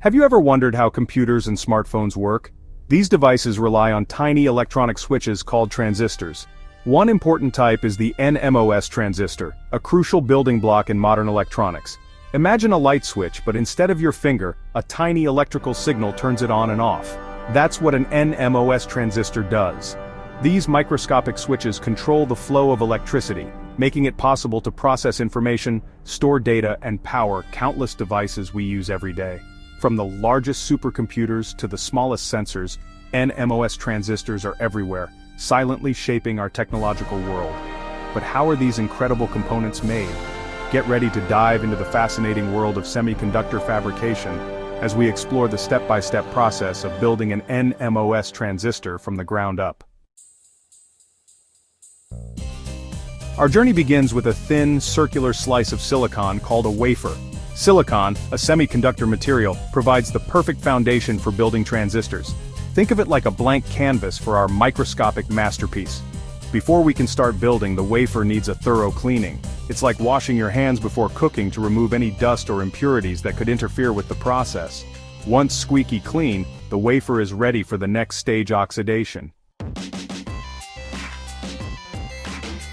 Have you ever wondered how computers and smartphones work? These devices rely on tiny electronic switches called transistors. One important type is the NMOS transistor, a crucial building block in modern electronics. Imagine a light switch, but instead of your finger, a tiny electrical signal turns it on and off. That's what an NMOS transistor does. These microscopic switches control the flow of electricity, making it possible to process information, store data, and power countless devices we use every day. From the largest supercomputers to the smallest sensors, NMOS transistors are everywhere, silently shaping our technological world. But how are these incredible components made? Get ready to dive into the fascinating world of semiconductor fabrication as we explore the step-by-step process of building an NMOS transistor from the ground up. Our journey begins with a thin, circular slice of silicon called a wafer. Silicon, a semiconductor material, provides the perfect foundation for building transistors. Think of it like a blank canvas for our microscopic masterpiece. Before we can start building, the wafer needs a thorough cleaning. It's like washing your hands before cooking to remove any dust or impurities that could interfere with the process. Once squeaky clean, the wafer is ready for the next stage: oxidation.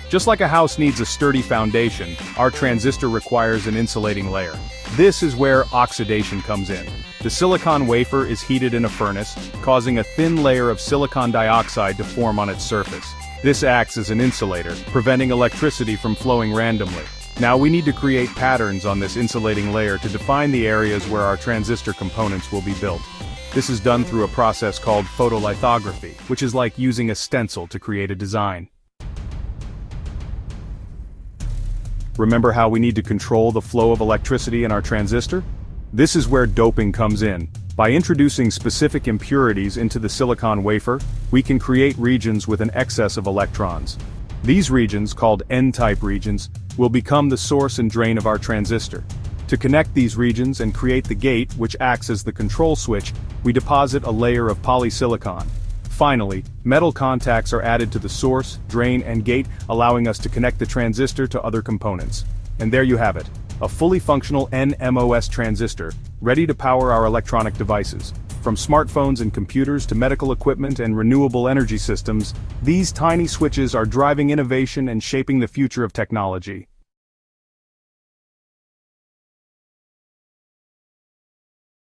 Just like a house needs a sturdy foundation, our transistor requires an insulating layer. This is where oxidation comes in. The silicon wafer is heated in a furnace, causing a thin layer of silicon dioxide to form on its surface. This acts as an insulator, preventing electricity from flowing randomly. Now we need to create patterns on this insulating layer to define the areas where our transistor components will be built. This is done through a process called photolithography, which is like using a stencil to create a design. Remember how we need to control the flow of electricity in our transistor? This is where doping comes in. By introducing specific impurities into the silicon wafer, we can create regions with an excess of electrons. These regions, called N-type regions, will become the source and drain of our transistor. To connect these regions and create the gate, which acts as the control switch, we deposit a layer of polysilicon. Finally, metal contacts are added to the source, drain, and gate, allowing us to connect the transistor to other components. And there you have it, a fully functional NMOS transistor, ready to power our electronic devices. From smartphones and computers to medical equipment and renewable energy systems, these tiny switches are driving innovation and shaping the future of technology.